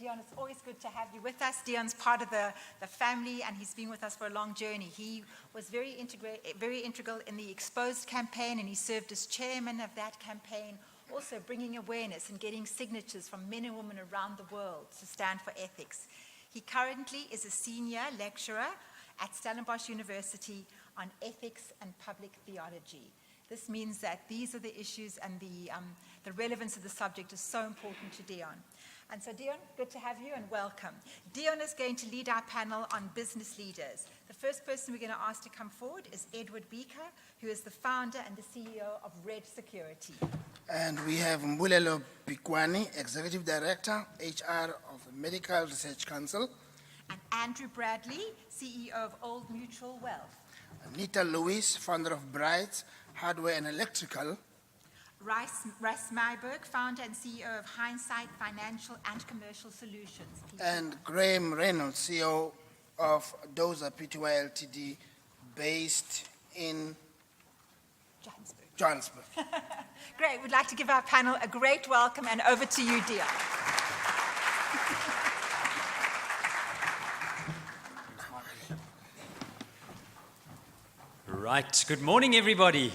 Dion, it's always good to have you with us. Dion's part of the family, and he's been with us for a long journey. He was very integral in the Exposed campaign, and he served as chairman of that campaign, also bringing awareness and getting signatures from men and women around the world to stand for ethics. He currently is a senior lecturer at Stellenbosch University on ethics and public theology. This means that these are the issues, and the relevance of the subject is so important to Dion. And so, Dion, good to have you and welcome. Dion is going to lead our panel on business leaders. The first person we're going to ask to come forward is Edward Beaker, who is the founder and the CEO of Red Security. And we have Mbulelo Pikwani, Executive Director, HR of the Medical Research Council. And Andrew Bradley, CEO of Old Mutual Wealth. Anita Lewis, founder of Brights Hardware and Electrical. Russ Myberg, founder and CEO of Hindsight Financial and Commercial Solutions. And Graham Reynolds, CEO of Dozer Pty Ltd, based in Johannesburg. Great. We'd like to give our panel a great welcome, and over to you, Dion. Right. Good morning, everybody.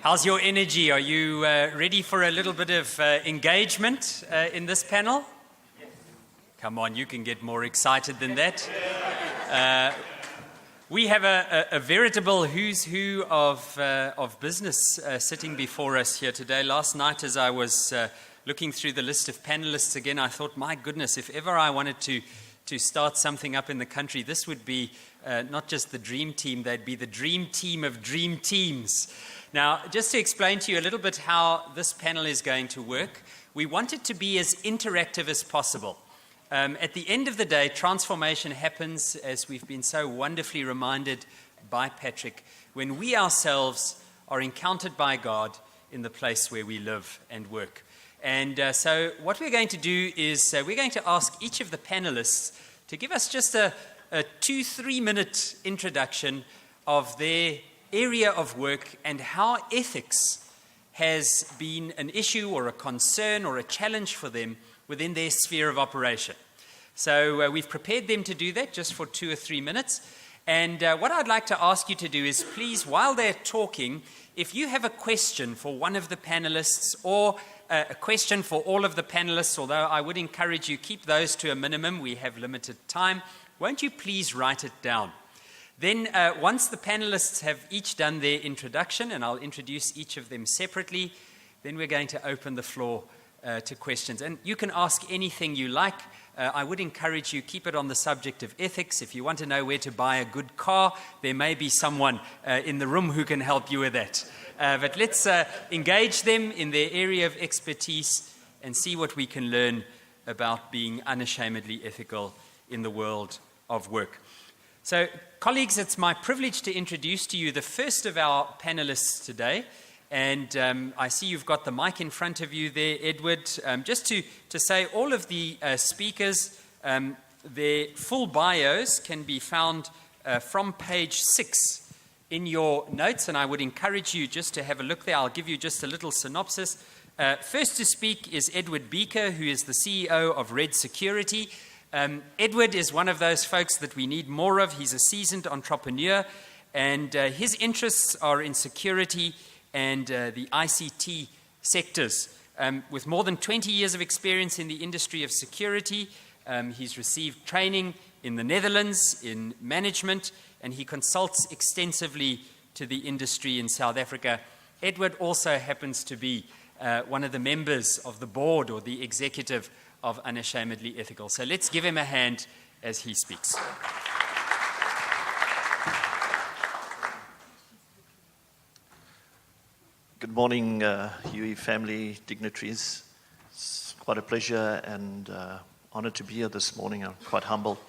How's your energy? Are you ready for a little bit of engagement in this panel? Yes. Come on, you can get more excited than that. We have a veritable who's who of business sitting before us here today. Last night, as I was looking through the list of panelists again, I thought, my goodness, if ever I wanted to start something up in the country, this would be not just the dream team, they'd be the dream team of dream teams. Now, just to explain to you a little bit how this panel is going to work, we want it to be as interactive as possible. At the end of the day, transformation happens, as we've been so wonderfully reminded by Patrick, when we ourselves are encountered by God in the place where we live and work. And so what we're going to do is we're going to ask each of the panelists to give us just a 2-3 minute introduction of their area of work and how ethics has been an issue or a concern or a challenge for them within their sphere of operation. So we've prepared them to do that just for 2 or 3 minutes. And what I'd like to ask you to do is, please, while they're talking, if you have a question for one of the panelists or a question for all of the panelists, although I would encourage you keep those to a minimum, we have limited time, won't you please write it down? Then once the panelists have each done their introduction, and I'll introduce each of them separately, then we're going to open the floor to questions. And you can ask anything you like. I would encourage you, keep it on the subject of ethics. If you want to know where to buy a good car, there may be someone in the room who can help you with that. But let's engage them in their area of expertise and see what we can learn about being unashamedly ethical in the world of work. So, colleagues, it's my privilege to introduce to you the first of our panelists today. And I see you've got the mic in front of you there, Edward. Just to say, all of the speakers, their full bios can be found from page 6 in your notes. And I would encourage you just to have a look there. I'll give you just a little synopsis. First to speak is Edward Beaker, who is the CEO of Red Security. Edward is one of those folks that we need more of. He's a seasoned entrepreneur, and his interests are in security and the ICT sectors. With more than 20 years of experience in the industry of security, he's received training in the Netherlands in management, and he consults extensively to the industry in South Africa. Edward also happens to be one of the members of the board or the executive of Unashamedly Ethical. So let's give him a hand as he speaks. Good morning, UE family dignitaries. It's quite a pleasure and honor to be here this morning. I'm quite humbled.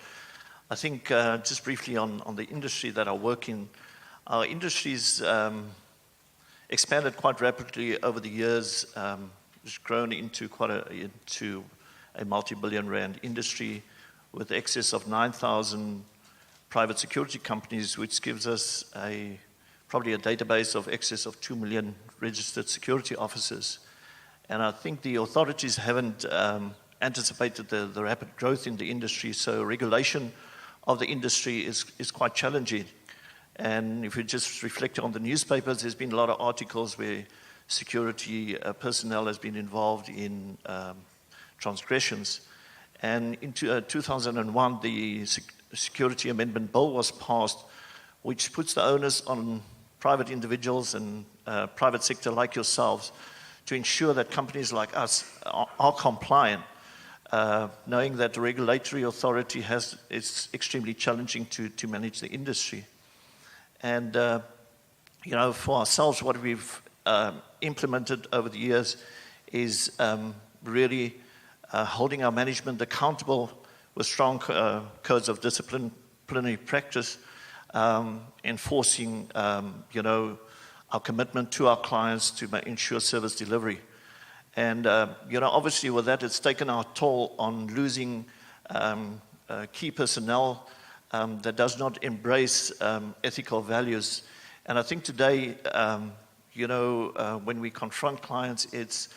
I think just briefly on the industry that I work in, our industry's expanded quite rapidly over the years. It's grown into a multi-billion rand industry with excess of 9,000 private security companies, which gives us probably a database of excess of 2 million registered security officers. And I think the authorities haven't anticipated the rapid growth in the industry, so regulation of the industry is quite challenging. And if we just reflect on the newspapers, there's been a lot of articles where security personnel has been involved in transgressions. And in 2001, the Security Amendment Bill was passed, which puts the onus on private individuals and private sector like yourselves to ensure that companies like us are compliant, knowing that the regulatory authority it's extremely challenging to manage the industry. And, for ourselves, what we've implemented over the years is really holding our management accountable with strong codes of disciplinary practice, enforcing, our commitment to our clients to ensure service delivery. And, obviously with that, it's taken our toll on losing key personnel that does not embrace ethical values. And I think today, when we confront clients, it's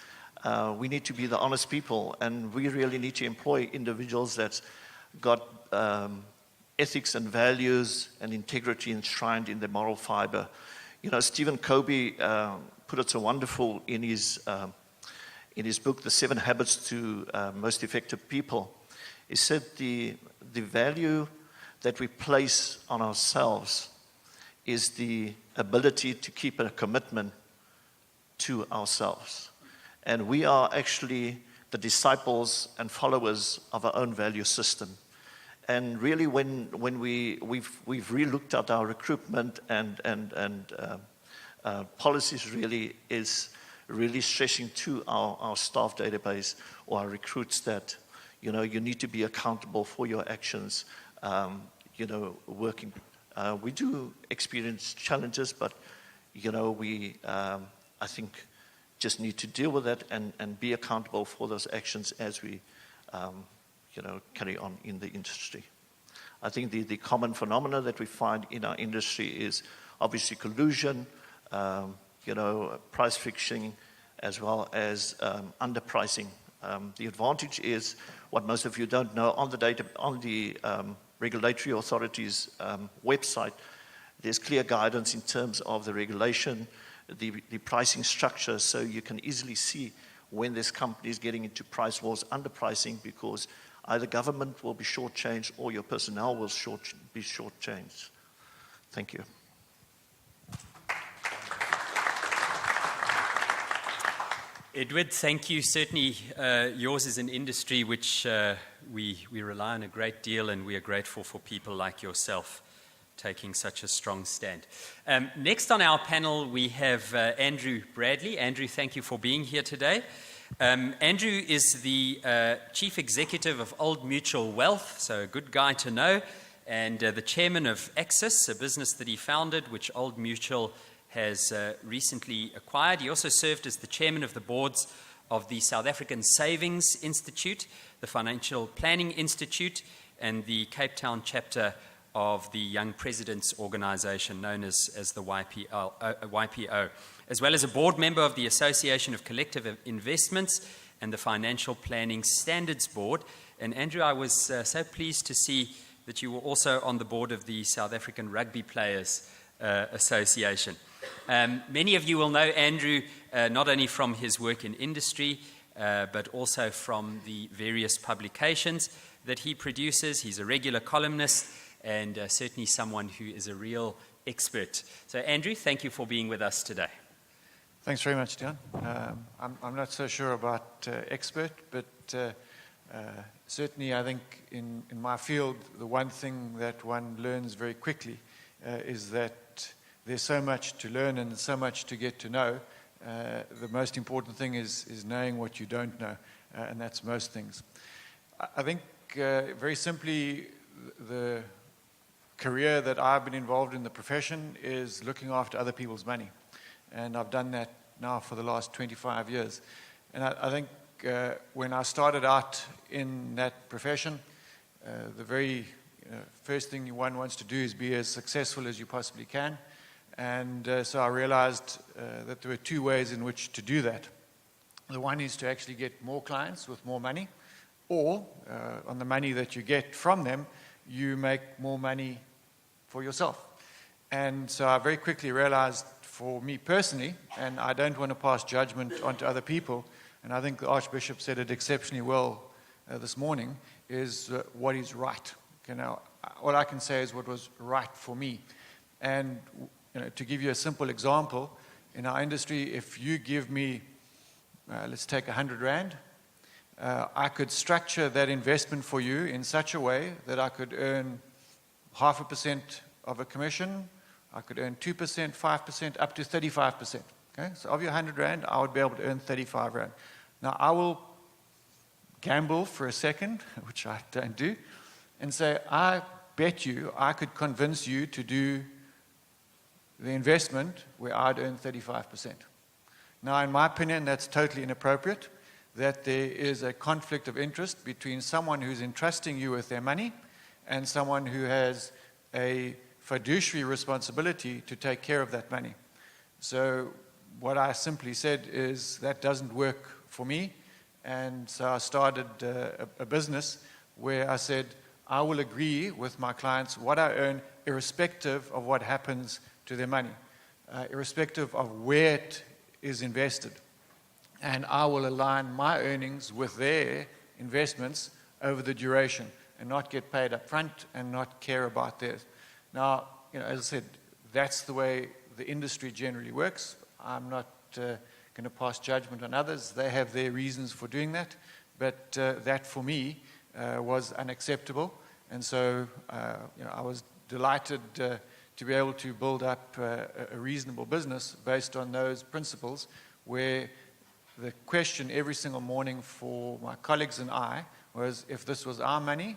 we need to be the honest people, and we really need to employ individuals that's got ethics and values and integrity enshrined in their moral fiber. Stephen Covey put it so wonderful in his book, The 7 Habits to Most Effective People. He said the value that we place on ourselves is the ability to keep a commitment to ourselves. And we are actually the disciples and followers of our own value system. And really, when we've re-looked at our recruitment and policies, really is really stressing to our staff database or our recruits that you need to be accountable for your actions. Working. We do experience challenges, but we I think just need to deal with that and be accountable for those actions as we carry on in the industry. I think the common phenomena that we find in our industry is obviously collusion, price fixing, as well as underpricing. The advantage is what most of you don't know on the regulatory authorities' website. There's clear guidance in terms of the regulation, the pricing structure, so you can easily see when this company is getting into price wars, underpricing, because either government will be shortchanged or your personnel will be shortchanged. Thank you. Edward, thank you. Certainly, yours is an industry which we rely on a great deal, and we are grateful for people like yourself taking such a strong stand. Next on our panel, we have Andrew Bradley. Andrew, thank you for being here today. Andrew is the Chief Executive of Old Mutual Wealth, so a good guy to know, and the Chairman of Axis, a business that he founded, which Old Mutual has recently acquired. He also served as the chairman of the boards of the South African Savings Institute, the Financial Planning Institute, and the Cape Town chapter of the Young Presidents Organization, known as the YPO, as well as a board member of the Association of Collective Investments and the Financial Planning Standards Board. And Andrew, I was so pleased to see that you were also on the board of the South African Rugby Players Association. Many of you will know Andrew not only from his work in industry, but also from the various publications that he produces. He's a regular columnist and certainly someone who is a real expert. So Andrew, thank you for being with us today. Thanks very much, Dion. I'm not so sure about expert, but certainly I think in my field, the one thing that one learns very quickly is that there's so much to learn and so much to get to know. The most important thing is knowing what you don't know, and that's most things. I think very simply, the career that I've been involved in, the profession, is looking after other people's money. And I've done that now for the last 25 years. And I think when I started out in that profession, the very first thing one wants to do is be as successful as you possibly can. And so I realized that there were two ways in which to do that. The one is to actually get more clients with more money, or on the money that you get from them, you make more money for yourself. And so I very quickly realized, for me personally, and I don't want to pass judgment onto other people, and I think the Archbishop said it exceptionally well this morning, is what is right. Okay, now, all I can say is what was right for me. And to give you a simple example, in our industry, if you give me, let's take 100 Rand, I could structure that investment for you in such a way that I could earn 0.5% of a commission, I could earn 2%, 5%, up to 35%. Okay? So of your 100 Rand, I would be able to earn 35 Rand. Now, I will gamble for a second, which I don't do, and say, I bet you I could convince you to do the investment where I'd earn 35%. Now, in my opinion, that's totally inappropriate, that there is a conflict of interest between someone who's entrusting you with their money and someone who has a fiduciary responsibility to take care of that money. So what I simply said is that doesn't work for me, and so I started a business where I said I will agree with my clients what I earn irrespective of what happens to their money, irrespective of where it is invested. And I will align my earnings with their investments over the duration and not get paid up front and not care about theirs. Now, as I said, that's the way the industry generally works. I'm not going to pass judgment on others. They have their reasons for doing that. But that, for me, was unacceptable. And so, I was delighted to be able to build up a reasonable business based on those principles, where the question every single morning for my colleagues and I was, if this was our money,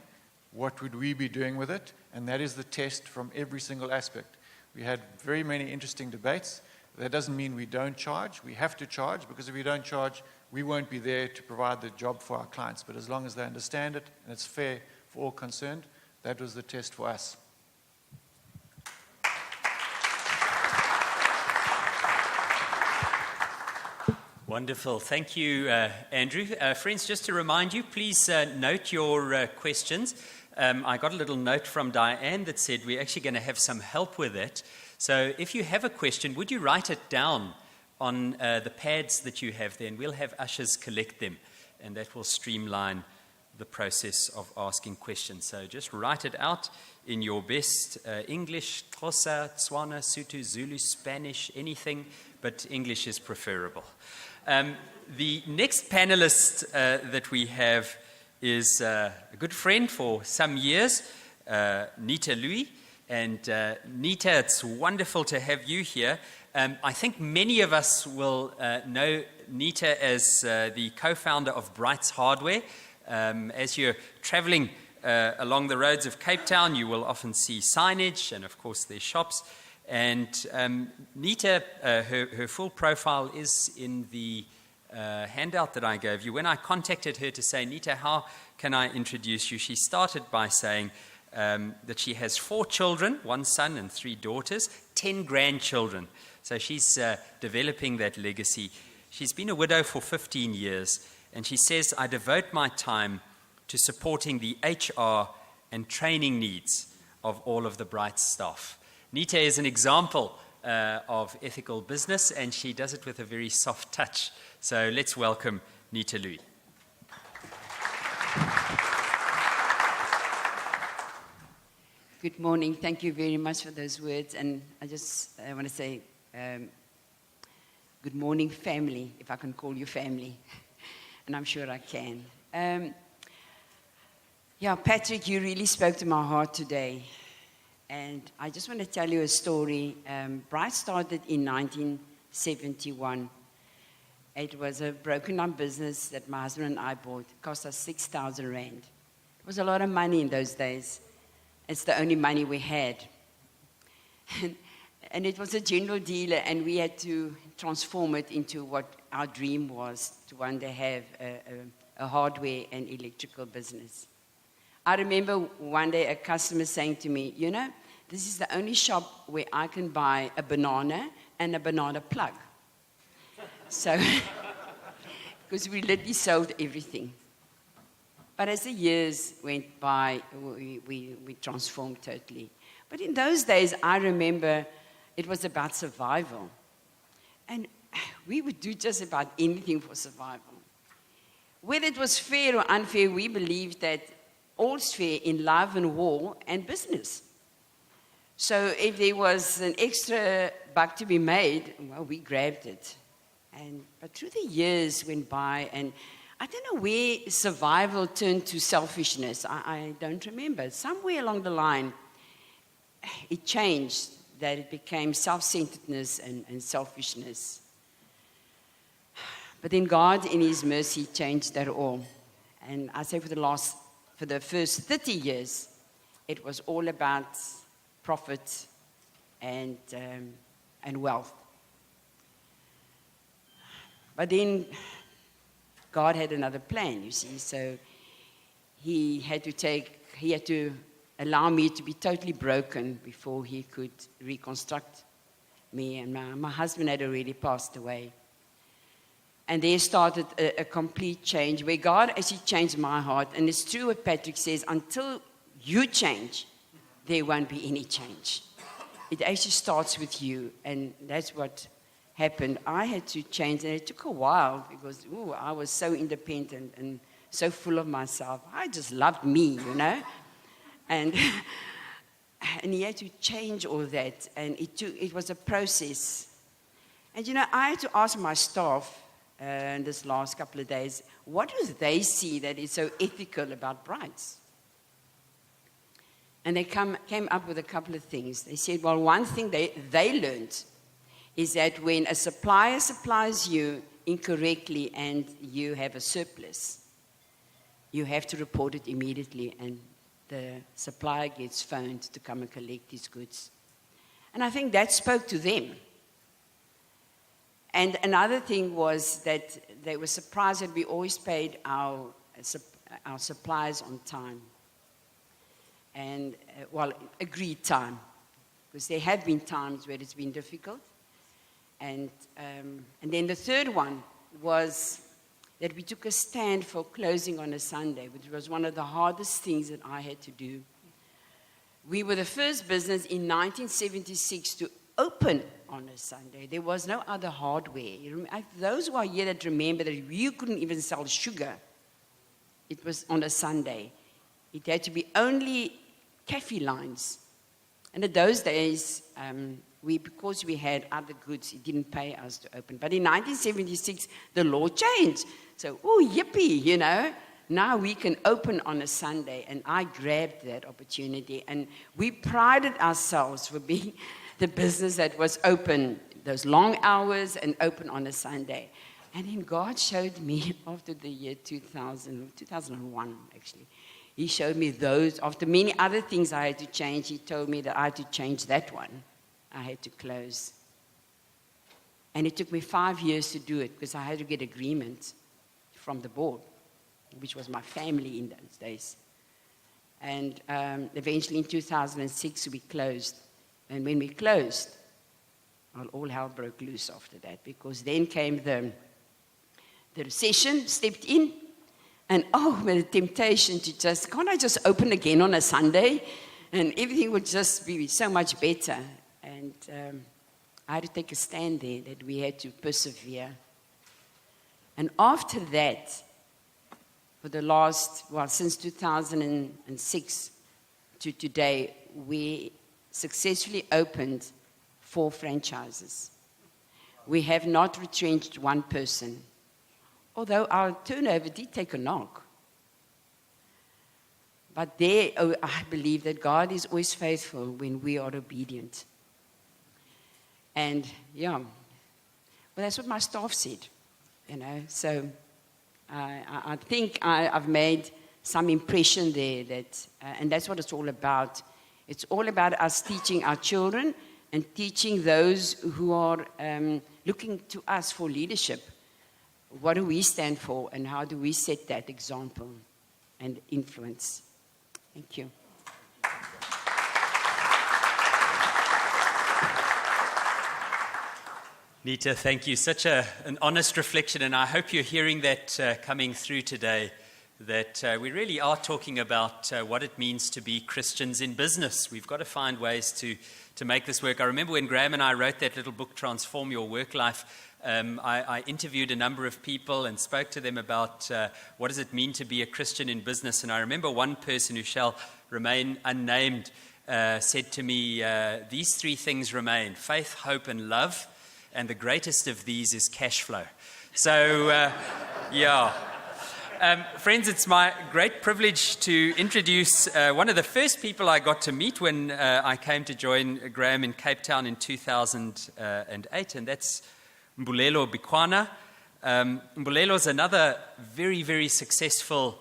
what would we be doing with it? And that is the test from every single aspect. We had very many interesting debates. That doesn't mean we don't charge. We have to charge, because if we don't charge, we won't be there to provide the job for our clients. But as long as they understand it and it's fair for all concerned, that was the test for us. Wonderful. Thank you, Andrew. Friends, just to remind you, please note your questions. I got a little note from Diane that said we're actually going to have some help with it. So if you have a question, would you write it down on the pads that you have there, and we'll have ushers collect them, and that will streamline the process of asking questions. So just write it out in your best English, Xhosa, Tswana, Sotho, Zulu, Spanish, anything, but English is preferable. The next panelist that we have is a good friend for some years, Nita Louis. And Nita, it's wonderful to have you here. I think many of us will know Nita as the co-founder of Brights Hardware. As you're traveling along the roads of Cape Town, you will often see signage and, of course, their shops. And Nita, her full profile is in the handout that I gave you. When I contacted her to say, Nita, how can I introduce you? She started by saying that she has 4 children, 1 son and 3 daughters, 10 grandchildren. So she's developing that legacy. She's been a widow for 15 years, and she says, I devote my time to supporting the HR and training needs of all of the Brights staff. Nita is an example of ethical business, and she does it with a very soft touch. So let's welcome Nita Louis. Good morning. Thank you very much for those words. And I want to say good morning, family, if I can call you family. And I'm sure I can. Patrick, you really spoke to my heart today. And I just want to tell you a story. Bright started in 1971. It was a broken-down business that my husband and I bought. It cost us 6,000 Rand. It was a lot of money in those days. It's the only money we had. And it was a general dealer, and we had to transform it into what our dream was, to one day have a hardware and electrical business. I remember one day a customer saying to me, this is the only shop where I can buy a banana and a banana plug. So, because we literally sold everything. But as the years went by, we transformed totally. But in those days, I remember it was about survival. And we would do just about anything for survival. Whether it was fair or unfair, we believed that all's fair in love and war and business. So if there was an extra buck to be made, well, we grabbed it. But through the years went by, and I don't know where survival turned to selfishness. I don't remember. Somewhere along the line, it changed, that it became self-centeredness and selfishness. But then God, in His mercy, changed that all. And I say for the first 30 years, it was all about profit and wealth. But then God had another plan, you see. So He had to allow me to be totally broken before He could reconstruct me. And my husband had already passed away. And there started a complete change where God actually changed my heart. And it's true what Patrick says, until you change, there won't be any change. It actually starts with you. And that's what happened. I had to change, and it took a while because I was so independent and so full of myself. I just loved me, you know. And He had to change all that. And it was a process. And, you know, I had to ask my staff in this last couple of days, what do they see that is so ethical about brides? And they came up with a couple of things. They said, well, one thing they learned is that when a supplier supplies you incorrectly and you have a surplus, you have to report it immediately, and the supplier gets phoned to come and collect his goods. And I think that spoke to them. And another thing was that they were surprised that we always paid our suppliers on time. And, agreed time. Because there have been times where it's been difficult. And then the third one was that we took a stand for closing on a Sunday, which was one of the hardest things that I had to do. We were the first business in 1976 to open on a Sunday. There was no other hardware. Those who are here that remember that you couldn't even sell sugar, it was on a Sunday. It had to be only cafe lines. And in those days, because we had other goods, it didn't pay us to open. But in 1976, the law changed. So, yippee, you know. Now we can open on a Sunday, and I grabbed that opportunity. And we prided ourselves for being the business that was open, those long hours, and open on a Sunday. And then God showed me after the year 2001, actually. He showed me those. After many other things I had to change, He told me that I had to change that one. I had to close. And it took me 5 years to do it because I had to get agreement from the board, which was my family in those days. And eventually in 2006, we closed. And when we closed, well, all hell broke loose after that, because then came the recession, stepped in, and with the temptation to can't I just open again on a Sunday? And everything would just be so much better. And I had to take a stand there that we had to persevere. And after that, for the last, since 2006 to today, we successfully opened 4 franchises. We have not retrenched one person, although our turnover did take a knock. But I believe that God is always faithful when we are obedient. And, that's what my staff said, you know. So I think I've made some impression there, and that's what it's all about. It's all about us teaching our children and teaching those who are looking to us for leadership. What do we stand for, and how do we set that example and influence? Thank you. Nita, thank you. Such an honest reflection, and I hope you're hearing that coming through today. that we really are talking about what it means to be Christians in business. We've got to find ways to make this work. I remember when Graham and I wrote that little book, Transform Your Work Life, I interviewed a number of people and spoke to them about what does it mean to be a Christian in business. And I remember one person who shall remain unnamed said to me, these three things remain: faith, hope, and love. And the greatest of these is cash flow. So, yeah. Friends, it's my great privilege to introduce one of the first people I got to meet when I came to join Graham in Cape Town in 2008, and that's Mbulelo Bikwana. Mbulelo is another very, very successful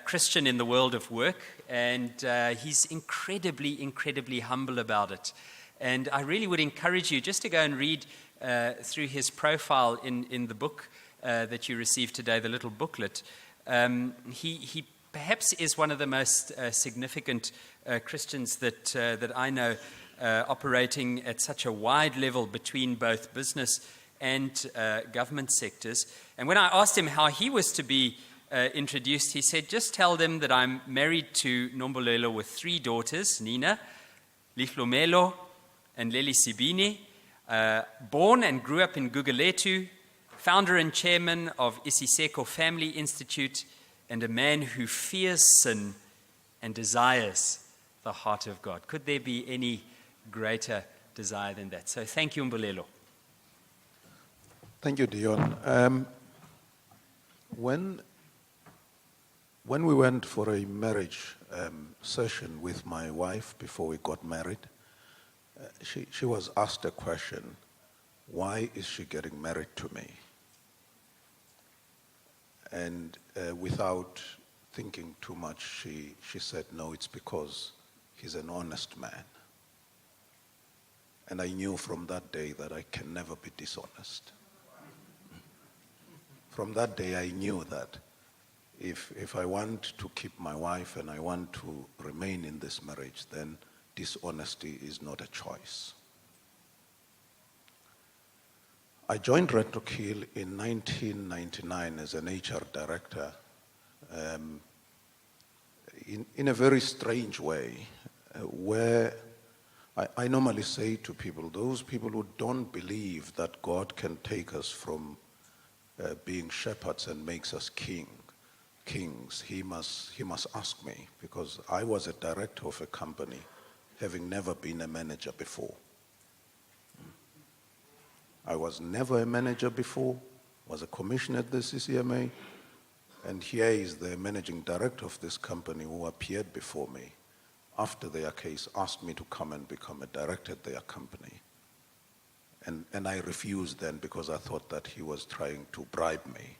Christian in the world of work, and he's incredibly, incredibly humble about it. And I really would encourage you just to go and read through his profile in the book that you received today, the little booklet. He perhaps is one of the most significant Christians that I know, operating at such a wide level between both business and government sectors. And when I asked him how he was to be introduced, he said, just tell them that I'm married to Nombulelo with 3 daughters, Nina, Lihlomelo, and Leli Sibini, born and grew up in Guguletu, founder and chairman of Isiseko Family Institute, and a man who fears sin and desires the heart of God. Could there be any greater desire than that? So thank you, Mbulelo. Thank you, Dion. When we went for a marriage session with my wife before we got married, she was asked a question: why is she getting married to me? And without thinking too much, she said, no, it's because he's an honest man. And I knew from that day that I can never be dishonest. From that day, I knew that if I want to keep my wife and I want to remain in this marriage, then dishonesty is not a choice. I joined Rentokil Hill in 1999 as an HR director in a very strange way, where I normally say to people, those people who don't believe that God can take us from being shepherds and makes us kings, he must ask me, because I was a director of a company having never been a manager before. I was never a manager before, was a commissioner at the CCMA, and here is the managing director of this company who appeared before me after their case, asked me to come and become a director at their company. And I refused then, because I thought that he was trying to bribe me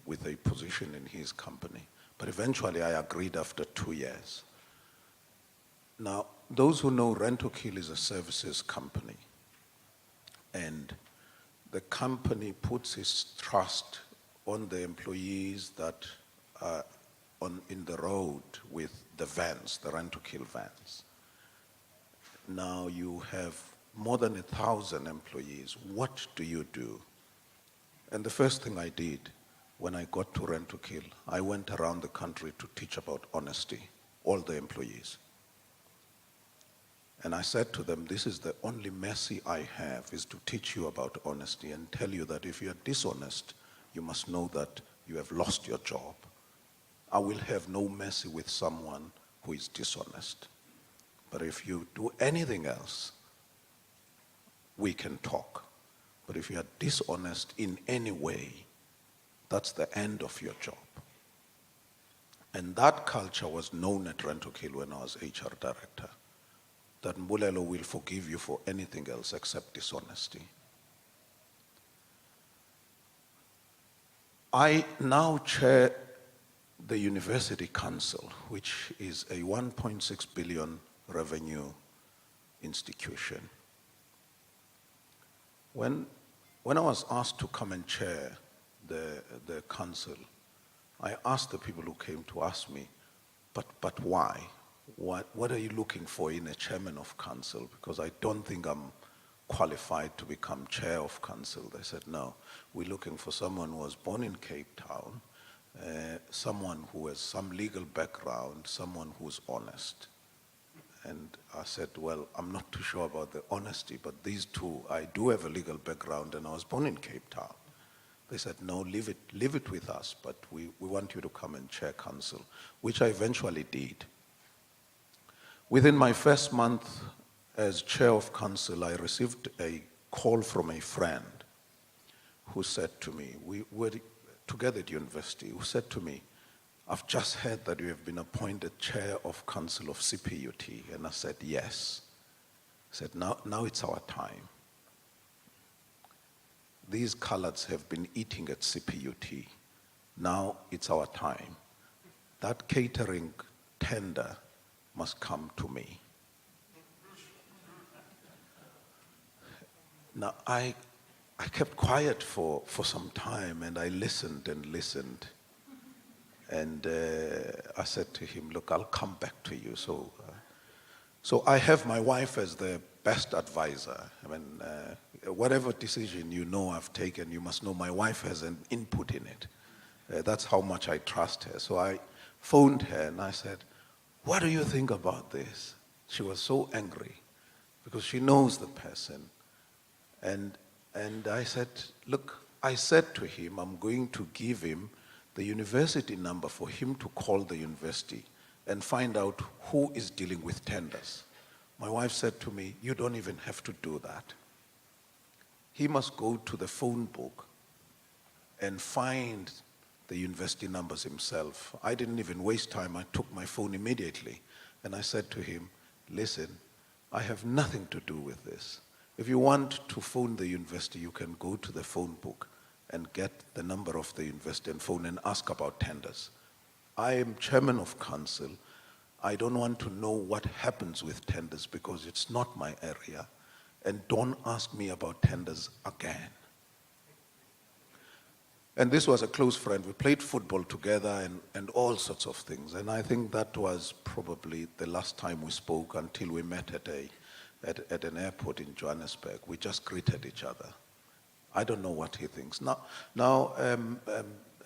with a position in his company. But eventually I agreed after 2 years. Now, those who know Rentokil Hill is a services company, and the company puts its trust on the employees that are in the road with the vans, the Rentokil Hill vans. Now you have more than 1,000 employees. What do you do? And the first thing I did when I got to Rentokil Hill, I went around the country to teach about honesty, all the employees. And I said to them, this is the only mercy I have, is to teach you about honesty and tell you that if you are dishonest, you must know that you have lost your job. I will have no mercy with someone who is dishonest. But if you do anything else, we can talk. But if you are dishonest in any way, that's the end of your job. And that culture was known at Rentokil Hill when I was HR director, that Mbulelo will forgive you for anything else except dishonesty. I now chair the University Council, which is a 1.6 billion revenue institution. When I was asked to come and chair the council, I asked the people who came to ask me, but why? What are you looking for in a chairman of council? Because I don't think I'm qualified to become chair of council. They said, no, we're looking for someone who was born in Cape Town, someone who has some legal background, someone who's honest. And I said, well, I'm not too sure about the honesty, but these two, I do have a legal background and I was born in Cape Town. They said, no, leave it with us, but we want you to come and chair council, which I eventually did. Within my first month as chair of council, I received a call from a friend who said to me, we were together at university, who said to me, I've just heard that you have been appointed chair of council of CPUT. And I said, yes. He said, now it's our time. These coloureds have been eating at CPUT. Now it's our time. That catering tender must come to me. Now I kept quiet for some time and I listened and listened. And I said to him, look, I'll come back to you. So I have my wife as the best advisor. I mean, whatever decision you know I've taken, you must know my wife has an input in it. That's how much I trust her. So I phoned her and I said, what do you think about this? She was so angry because she knows the person. And I said, look, I said to him, I'm going to give him the university number for him to call the university and find out who is dealing with tenders. My wife said to me, you don't even have to do that. He must go to the phone book and find the university numbers himself. I didn't even waste time. I took my phone immediately and I said to him, listen, I have nothing to do with this. If you want to phone the university, you can go to the phone book and get the number of the university and phone and ask about tenders. I am chairman of council. I don't want to know what happens with tenders because it's not my area. And don't ask me about tenders again. And this was a close friend. We played football together and all sorts of things. And I think that was probably the last time we spoke until we met at an airport in Johannesburg. We just greeted each other. I don't know what he thinks. Now,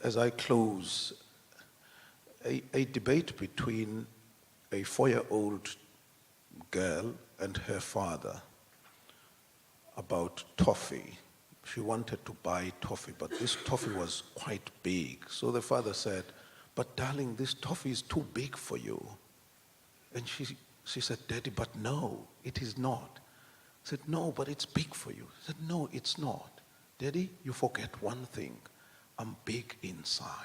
as I close, a debate between a 4-year-old girl and her father about toffee. She wanted to buy toffee, but this toffee was quite big. So the father said, but darling, this toffee is too big for you. And she said, Daddy, but no, it is not. I said, no, but it's big for you. He said, no, it's not. Daddy, you forget one thing. I'm big inside.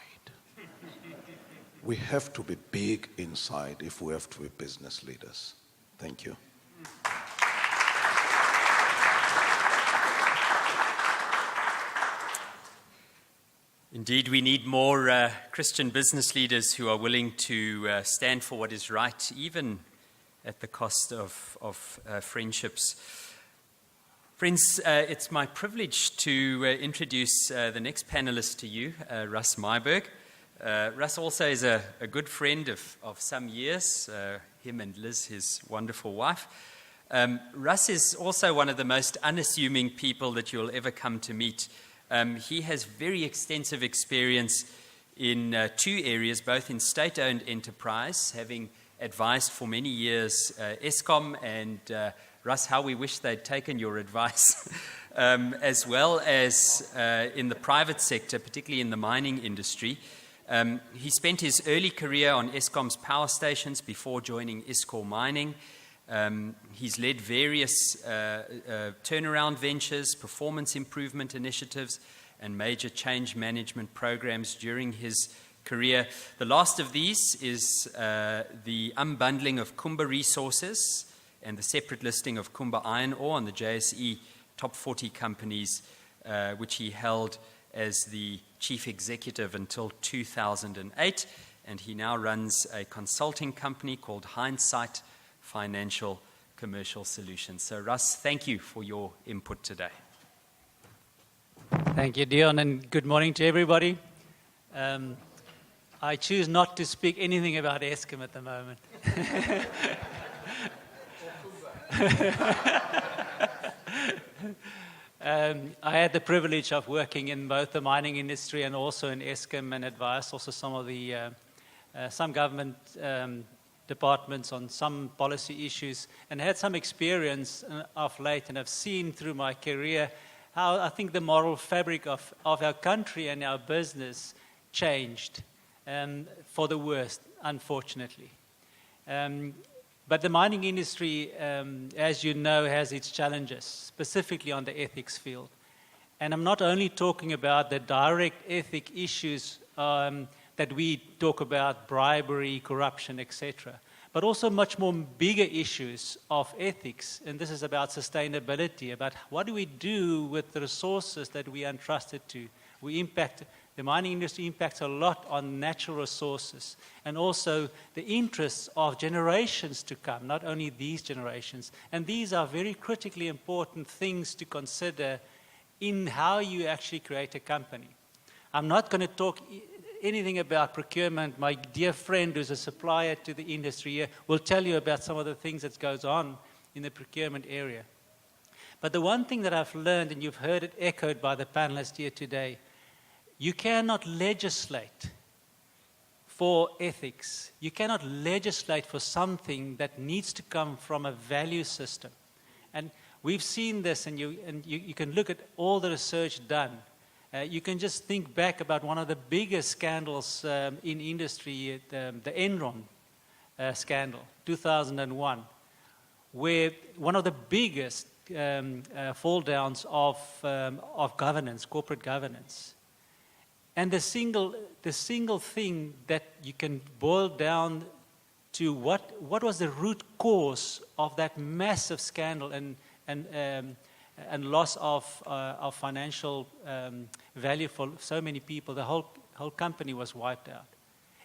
We have to be big inside if we have to be business leaders. Thank you. Indeed, we need more Christian business leaders who are willing to stand for what is right, even at the cost of friendships. Friends, it's my privilege to introduce the next panelist to you, Russ Myburgh. Russ also is a good friend of some years, him and Liz, his wonderful wife. Russ is also one of the most unassuming people that you'll ever come to meet. He has very extensive experience in two areas, both in state-owned enterprise, having advised for many years Eskom and Russ, how we wish they'd taken your advice, as well as in the private sector, particularly in the mining industry. He spent his early career on Eskom's power stations before joining Eskom Mining. He's led various turnaround ventures, performance improvement initiatives, and major change management programs during his career. The last of these is the unbundling of Kumba Resources and the separate listing of Kumba Iron Ore on the JSE Top 40 companies, which he held as the chief executive until 2008. And he now runs a consulting company called Hindsight Financial Commercial Solutions. So Russ, thank you for your input today. Thank you, Dion, and good morning to everybody. I choose not to speak anything about Eskom at the moment. I had the privilege of working in both the mining industry and also in Eskom, and advised also some of the some government departments on some policy issues, and had some experience of late, and have seen through my career how I think the moral fabric of our country and our business changed for the worst, unfortunately. But the mining industry, as you know, has its challenges, specifically on the ethics field. And I'm not only talking about the direct ethic issues that we talk about, bribery, corruption, etc., but also much more bigger issues of ethics. And this is about sustainability, about what do we do with the resources that we are entrusted to. The mining industry impacts a lot on natural resources and also the interests of generations to come, not only these generations. And these are very critically important things to consider in how you actually create a company. I'm not going to talk anything about procurement. My dear friend who's a supplier to the industry here will tell you about some of the things that goes on in the procurement area. But the one thing that I've learned, and you've heard it echoed by the panelists here today, you cannot legislate for ethics. You cannot legislate for something that needs to come from a value system. And we've seen this, and you can look at all the research done. You can just think back about one of the biggest scandals in industry, the Enron scandal, 2001, where one of the biggest fall downs of governance, corporate governance. And the single thing that you can boil down to what was the root cause of that massive scandal and loss of financial value for so many people, the whole company was wiped out.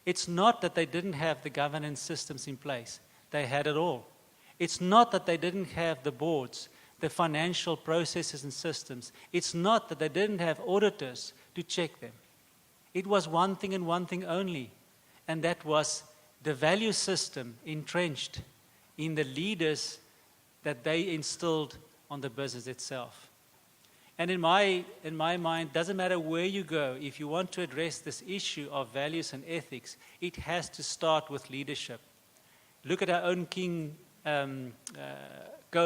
It's not that they didn't have the governance systems in place. They had it all. It's not that they didn't have the boards, the financial processes and systems. It's not that they didn't have auditors to check them. It was one thing and one thing only, and that was the value system entrenched in the leaders that they instilled on the business itself. And in my mind, doesn't matter where you go, if you want to address this issue of values and ethics, it has to start with leadership. Look at our own King Code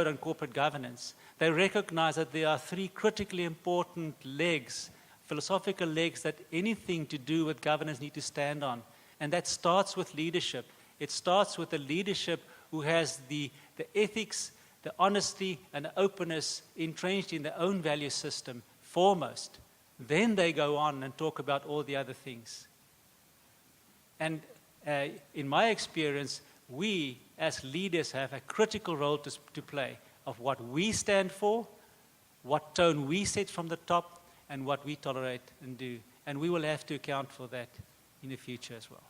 on Corporate Governance. They recognize that there are three critically important legs, philosophical legs, that anything to do with governance need to stand on. And that starts with leadership. It starts with the leadership who has the ethics, the honesty and the openness entrenched in their own value system foremost. Then they go on and talk about all the other things. And in my experience, we as leaders have a critical role to play of what we stand for, what tone we set from the top, and what we tolerate and do. And we will have to account for that in the future as well.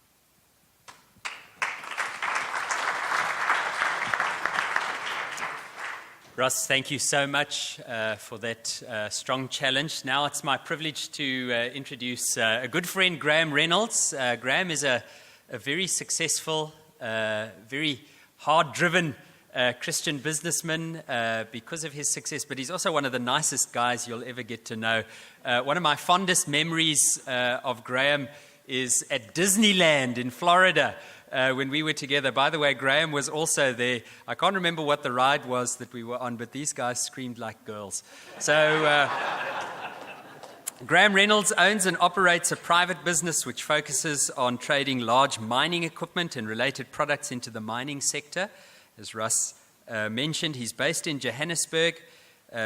Russ, thank you so much for that strong challenge. Now it's my privilege to introduce a good friend, Graham Reynolds. Graham is a very successful, very hard-driven Christian businessman because of his success, but he's also one of the nicest guys you'll ever get to know. One of my fondest memories of Graham is at Disneyland in Florida when we were together. By the way, Graham was also there. I can't remember what the ride was that we were on, but these guys screamed like girls. So Graham Reynolds owns and operates a private business which focuses on trading large mining equipment and related products into the mining sector. As Russ mentioned, he's based in Johannesburg,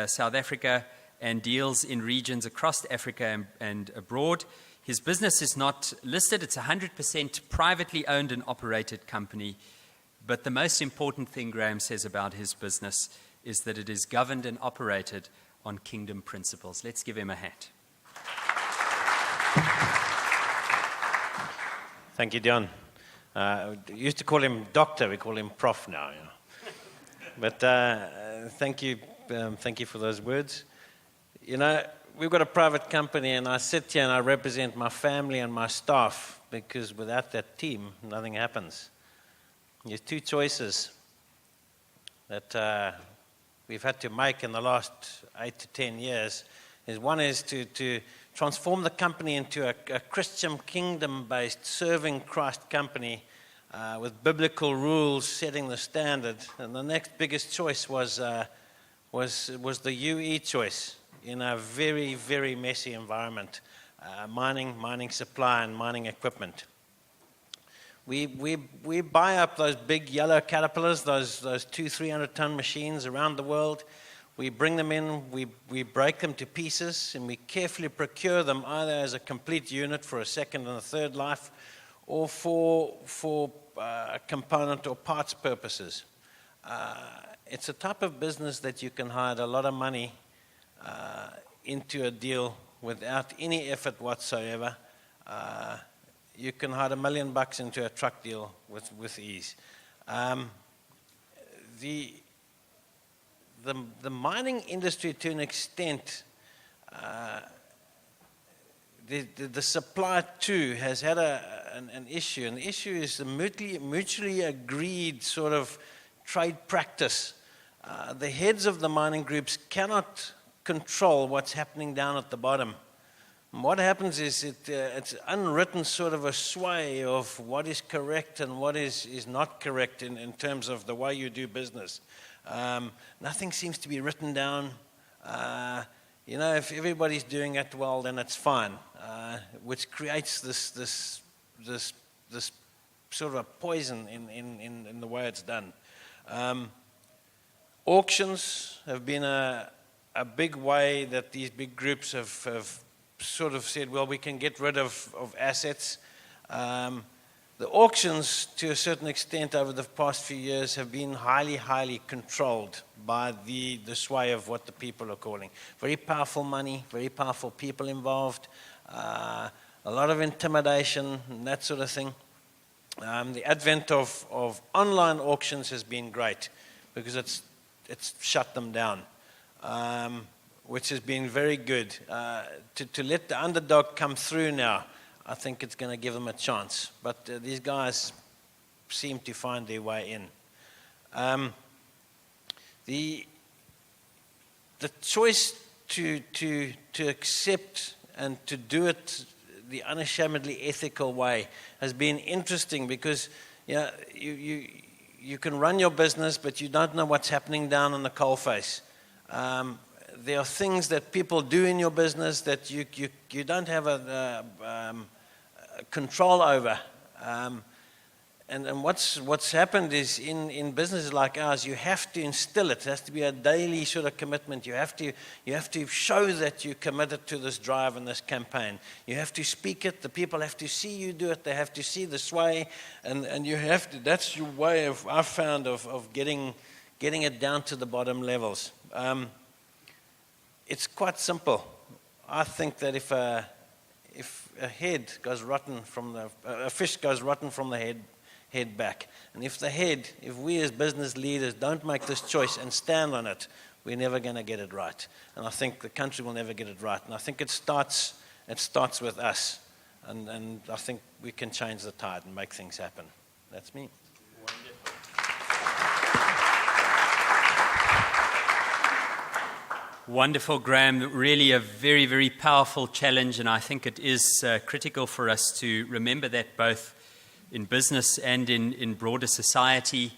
South Africa, and deals in regions across Africa and abroad. His business is not listed. It's a 100% privately owned and operated company. But the most important thing Graham says about his business is that it is governed and operated on kingdom principles. Let's give him a hand. Thank you, Dion. We used to call him doctor, we call him prof now. You know. But thank you for those words. You know, we've got a private company, and I sit here and I represent my family and my staff, because without that team, nothing happens. There's two choices that we've had to make in the last 8 to 10 years is one is to transform the company into a Christian kingdom-based serving Christ company with biblical rules setting the standard. And the next biggest choice was the UE choice in a very, very messy environment, mining supply and mining equipment. We buy up those big yellow Caterpillars, those 200-300 ton machines around the world. We bring them in, we break them to pieces, and we carefully procure them either as a complete unit for a second and a third life, or for component or parts purposes. It's a type of business that you can hide a lot of money into a deal without any effort whatsoever. You can hide $1 million into a truck deal with ease. The mining industry, to an extent, the supply too has had an issue. And the issue is the mutually agreed sort of trade practice. The heads of the mining groups cannot control what's happening down at the bottom. And what happens is it's unwritten sort of a sway of what is correct and what is not correct in terms of the way you do business. Nothing seems to be written down. If everybody's doing it well, then it's fine, which creates this sort of a poison in the way it's done. Auctions have been a big way that these big groups have sort of said, well, we can get rid of assets. The auctions, to a certain extent, over the past few years have been highly, highly controlled by the sway of what the people are calling. Very powerful money, very powerful people involved, a lot of intimidation and that sort of thing. The advent of online auctions has been great because it's shut them down, which has been very good. To let the underdog come through now, I think it's going to give them a chance. But these guys seem to find their way in. The choice to accept and to do it the unashamedly ethical way has been interesting because you can run your business, but you don't know what's happening down in the coalface. There are things that people do in your business that you don't have a control over. And what's happened is in businesses like ours, you have to instill it. It has to be a daily sort of commitment. You have to show that you're committed to this drive and this campaign. You have to speak it. The people have to see you do it. They have to see the sway, and you have to. That's your way I've found of getting it down to the bottom levels. It's quite simple. I think that if a head goes rotten a fish goes rotten from the head back, and if we as business leaders don't make this choice and stand on it, we're never going to get it right. And I think the country will never get it right. And I think it starts with us, and I think we can change the tide and make things happen. That's me. Wonderful, Graham. Really a very, very powerful challenge, and I think it is critical for us to remember that both in business and in broader society.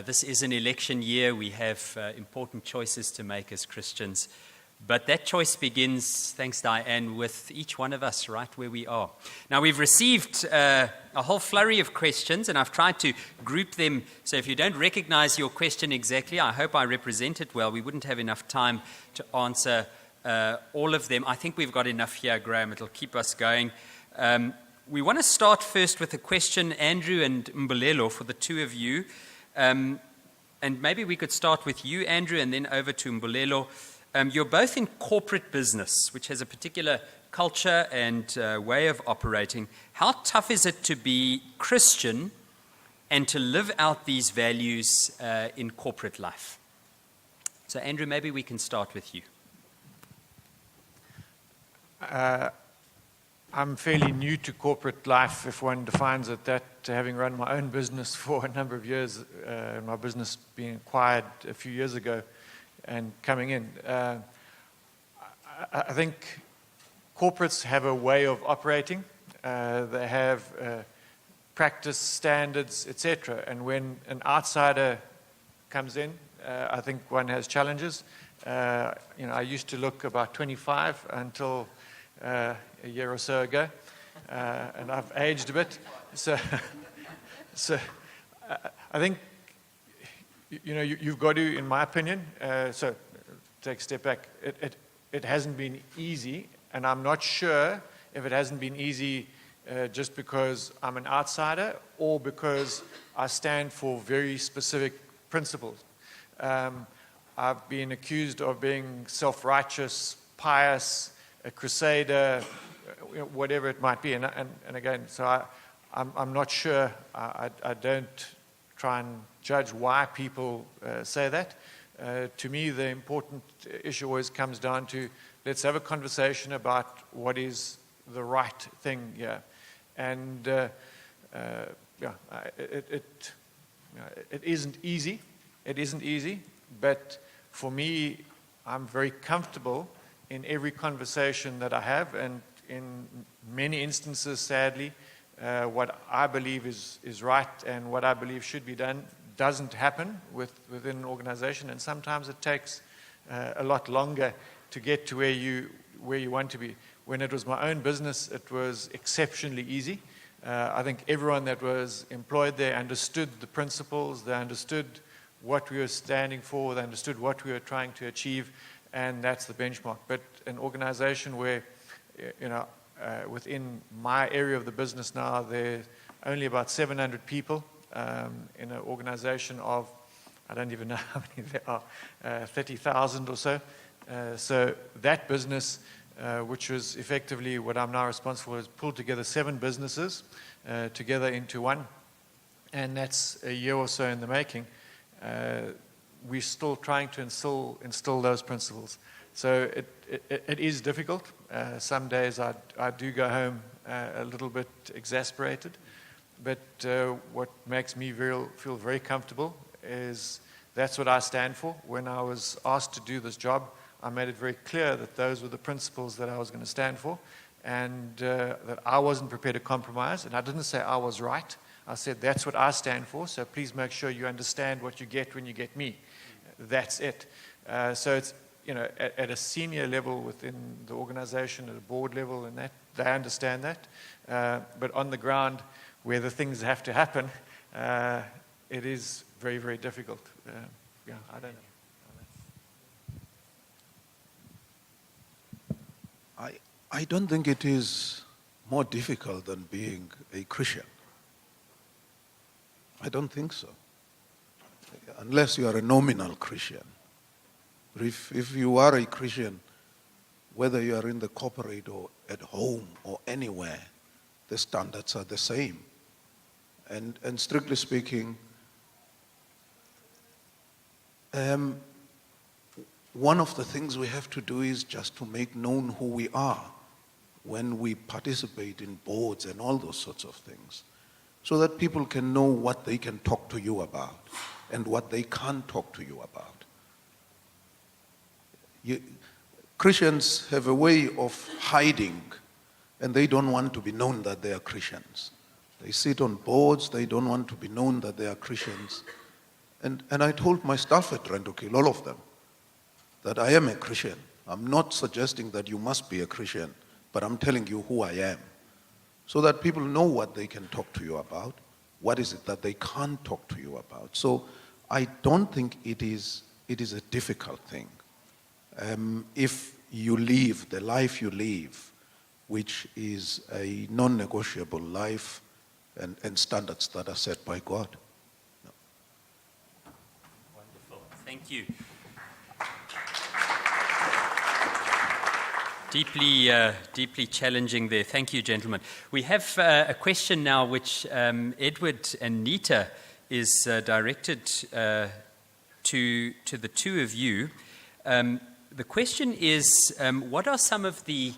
This is an election year. We have important choices to make as Christians. But that choice begins, thanks Diane, with each one of us right where we are. Now, we've received a whole flurry of questions, and I've tried to group them. So if you don't recognize your question exactly, I hope I represent it well. We wouldn't have enough time to answer all of them. I think we've got enough here, Graham. It'll keep us going. We want to start first with a question, Andrew and Mbulelo, for the two of you. And maybe we could start with you, Andrew, and then over to Mbulelo. You're both in corporate business, which has a particular culture and way of operating. How tough is it to be Christian and to live out these values in corporate life? So, Andrew, maybe we can start with you. I'm fairly new to corporate life, if one defines it that, having run my own business for a number of years, my business being acquired a few years ago. and coming in. I think corporates have a way of operating. They have practice standards, etc. And when an outsider comes in, I think one has challenges. I used to look about 25 until a year or so ago, and I've aged a bit. So I think you've got to, in my opinion, so take a step back. It hasn't been easy, and I'm not sure if it hasn't been easy just because I'm an outsider or because I stand for very specific principles. I've been accused of being self-righteous, pious, a crusader, whatever it might be. And again, so I'm not sure. I don't try and judge why people say that. To me, the important issue always comes down to, let's have a conversation about what is the right thing here. And it isn't easy. It isn't easy. But for me, I'm very comfortable in every conversation that I have. And in many instances, sadly, what I believe is right and what I believe should be done doesn't happen within an organization. And sometimes it takes a lot longer to get to where you want to be. When it was my own business, it was exceptionally easy. I think everyone that was employed there understood the principles, they understood what we were standing for, they understood what we were trying to achieve, and that's the benchmark. But an organization where, within my area of the business now, there's only about 700 people in an organization of, I don't even know how many there are, 30,000 or so. So that business, which was effectively what I'm now responsible for, is pulled together 7 businesses together into one. And that's a year or so in the making. We're still trying to instill those principles. So it is difficult. Some days I do go home a little bit exasperated. But what makes me feel very comfortable is that's what I stand for. When I was asked to do this job, I made it very clear that those were the principles that I was going to stand for, and that I wasn't prepared to compromise. And I didn't say I was right. I said that's what I stand for, so please make sure you understand what you get when you get me. That's it. So it's, at a senior level within the organization, at a board level, and that they understand that. But on the ground, where the things have to happen, it is very, very difficult. I don't know. I don't think it is more difficult than being a Christian. I don't think so. Unless you are a nominal Christian. If you are a Christian, whether you are in the corporate or at home or anywhere, the standards are the same. And strictly speaking, one of the things we have to do is just to make known who we are when we participate in boards and all those sorts of things, so that people can know what they can talk to you about and what they can't talk to you about. Christians have a way of hiding, and they don't want to be known that they are Christians. They sit on boards, they don't want to be known that they are Christians. And I told my staff at Rentokil, all of them, that I am a Christian. I'm not suggesting that you must be a Christian, but I'm telling you who I am, so that people know what they can talk to you about, what is it that they can't talk to you about. So I don't think it is a difficult thing. If you live the life you live, which is a non-negotiable life and standards that are set by God. Wonderful. Thank you. Deeply challenging there. Thank you, gentlemen. We have a question now which Edward and Nita is directed to the two of you. The question is, what are some of the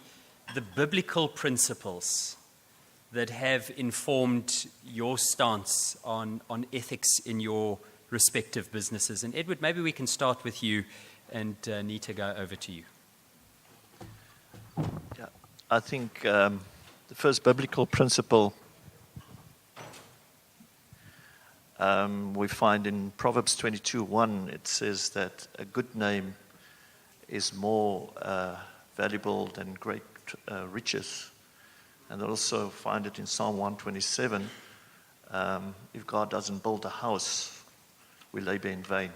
biblical principles that have informed your stance on ethics in your respective businesses? And Edward, maybe we can start with you. And Nita, go over to you. Yeah, I think the first biblical principle we find in Proverbs 22:1. It says that a good name is more valuable than great riches. And I also find it in Psalm 127. If God doesn't build a house, we labor in vain.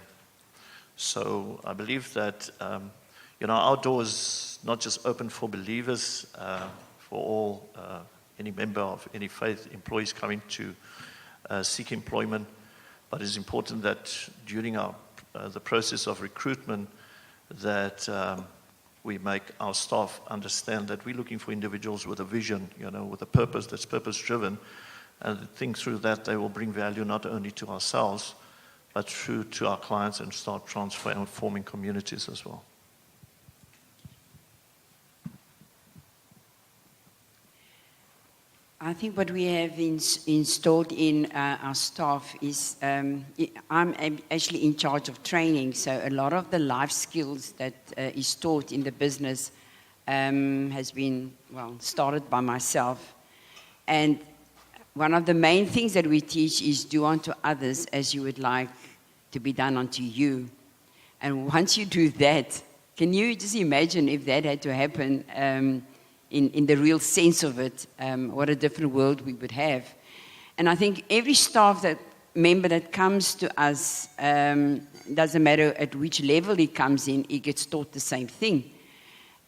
So I believe that, our door is not just open for believers, for all, any member of any faith, employees coming to seek employment, but it's important that during the process of recruitment that we make our staff understand that we're looking for individuals with a vision, with a purpose that's purpose-driven, and think through that they will bring value not only to ourselves, but through to our clients and start transforming communities as well. I think what we have installed in our staff is, I'm actually in charge of training, so a lot of the life skills that is taught in the business has been, started by myself. And one of the main things that we teach is do unto others as you would like to be done unto you. And once you do that, can you just imagine if that had to happen in the real sense of it, what a different world we would have. And I think every staff member that comes to us, doesn't matter at which level he comes in, he gets taught the same thing.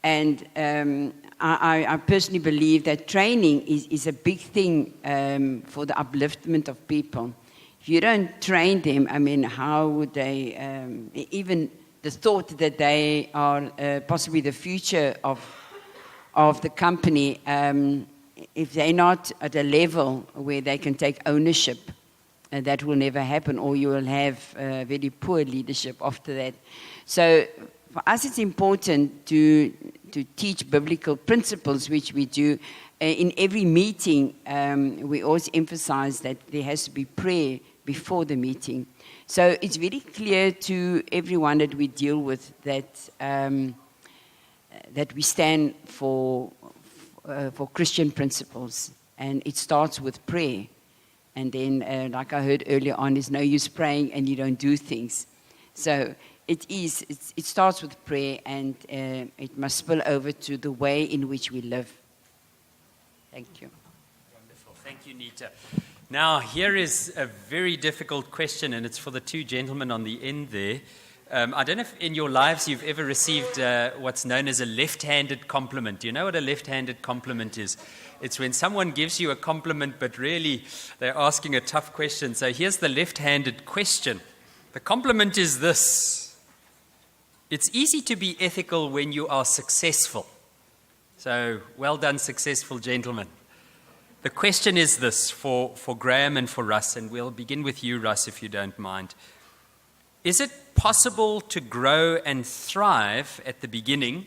And I personally believe that training is a big thing for the upliftment of people. If you don't train them, how would they, even the thought that they are possibly the future of the company, if they're not at a level where they can take ownership, that will never happen, or you will have very poor leadership after that. So for us, it's important to teach biblical principles, which we do. In every meeting, we always emphasize that there has to be prayer before the meeting. So it's very clear to everyone that we deal with that we stand for Christian principles, and it starts with prayer. And then, like I heard earlier on, there's no use praying and you don't do things. So it starts with prayer, and it must spill over to the way in which we live. Thank you. Wonderful. Thank you, Nita. Now, here is a very difficult question, and it's for the two gentlemen on the end there. I don't know if in your lives you've ever received what's known as a left-handed compliment. Do you know what a left-handed compliment is? It's when someone gives you a compliment, but really they're asking a tough question. So here's the left-handed question. The compliment is this: it's easy to be ethical when you are successful. So well done, successful gentlemen. The question is this for Graham and for Russ, and we'll begin with you, Russ, if you don't mind. Is it possible to grow and thrive at the beginning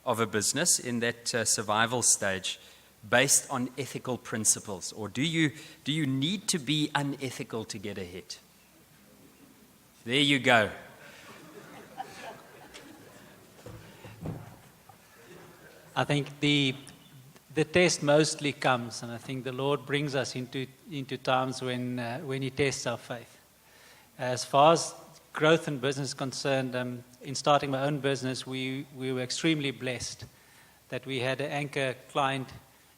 of a business in that survival stage based on ethical principles? Or do you need to be unethical to get ahead? There you go. I think the test mostly comes, and I think the Lord brings us into times when He tests our faith. As far as growth in business is concerned, in starting my own business, we were extremely blessed that we had an anchor client,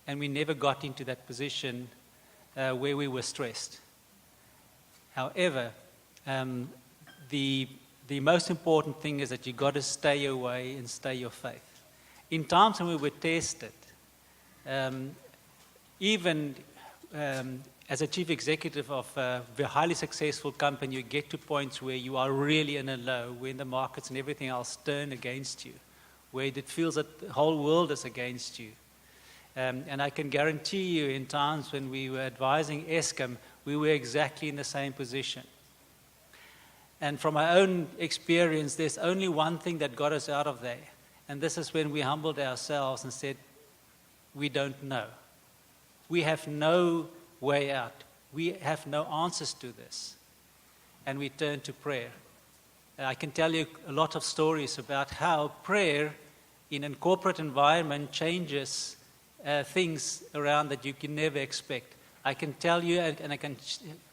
and we never got into that position where we were stressed. However, the most important thing is that you got to stay your way and stay your faith. In times when we were tested, even as a chief executive of a highly successful company, you get to points where you are really in a low, when the markets and everything else turn against you, where it feels that the whole world is against you. And I can guarantee you, in times when we were advising Eskom, we were exactly in the same position. And from my own experience, there's only one thing that got us out of there. And this is when we humbled ourselves and said, we don't know. We have no way out. We have no answers to this. And we turned to prayer. I can tell you a lot of stories about how prayer in a corporate environment changes things around that you can never expect. I can tell you, and I can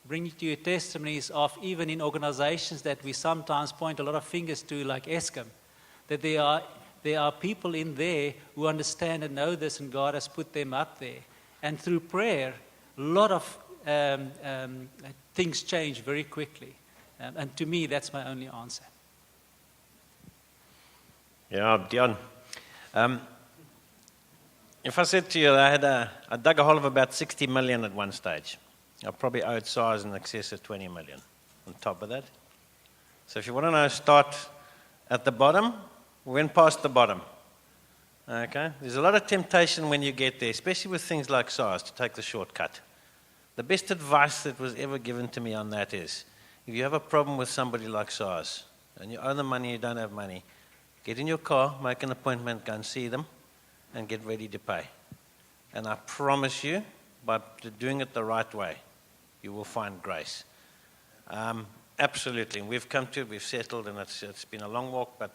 bring to you testimonies of even in organizations that we sometimes point a lot of fingers to, like Eskom, that there are people in there who understand and know this, and God has put them up there. And through prayer, a lot of things change very quickly. And to me, that's my only answer. Yeah, Dion. If I said to you that I dug a hole of about 60 million at one stage, I probably owed SARS in excess of 20 million on top of that. So if you want to know, start at the bottom, we went past the bottom. Okay? There's a lot of temptation when you get there, especially with things like SARS, to take the shortcut. The best advice that was ever given to me on that is, if you have a problem with somebody like SARS, and you owe them money, you don't have money, get in your car, make an appointment, go and see them, and get ready to pay. And I promise you, by doing it the right way, you will find grace. Absolutely. And we've come to it, we've settled, and it's been a long walk, but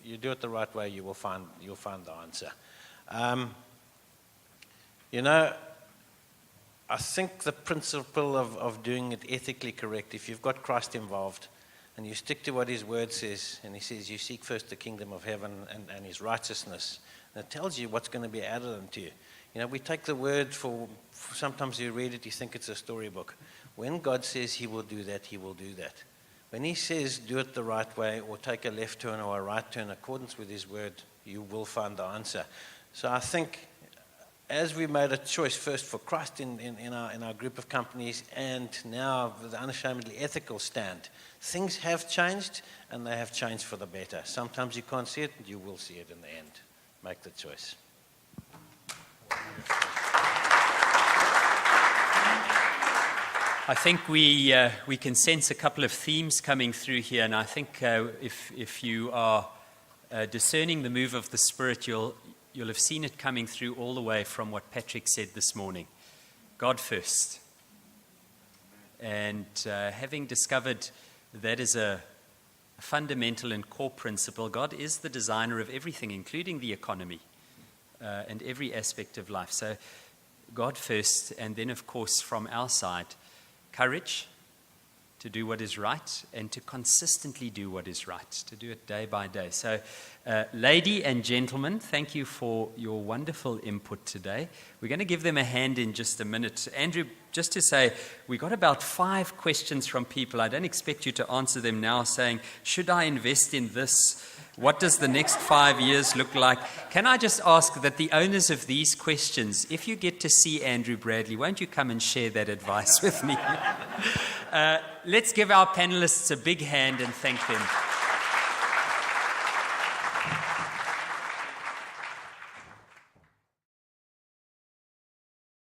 you do it the right way, you'll find the answer. You know, I think the principle of doing it ethically correct, if you've got Christ involved, and you stick to what his word says, and he says you seek first the kingdom of heaven and his righteousness, and it tells you what's going to be added unto you. You know, we take the word for sometimes you read it, you think it's a storybook. When God says he will do that, he will do that. When he says do it the right way, or take a left turn or a right turn in accordance with his word, you will find the answer. So I think as we made a choice first for Christ in our group of companies, and now with the unashamedly ethical stand, things have changed, and they have changed for the better. Sometimes you can't see it, and you will see it in the end. Make the choice. I think we can sense a couple of themes coming through here, and I think if you are discerning the move of the Spirit, you'll have seen it coming through all the way from what Patrick said this morning. God first. And having discovered that is a fundamental and core principle, God is the designer of everything, including the economy and every aspect of life. So God first, and then, of course, from our side, courage to do what is right and to consistently do what is right, to do it day by day. So, lady and gentlemen, thank you for your wonderful input today. We're going to give them a hand in just a minute. Andrew, just to say, we got about 5 questions from people. I don't expect you to answer them now, saying, should I invest in this? What does the next 5 years look like? Can I just ask that the owners of these questions, if you get to see Andrew Bradley, won't you come and share that advice with me? Let's give our panelists a big hand and thank them.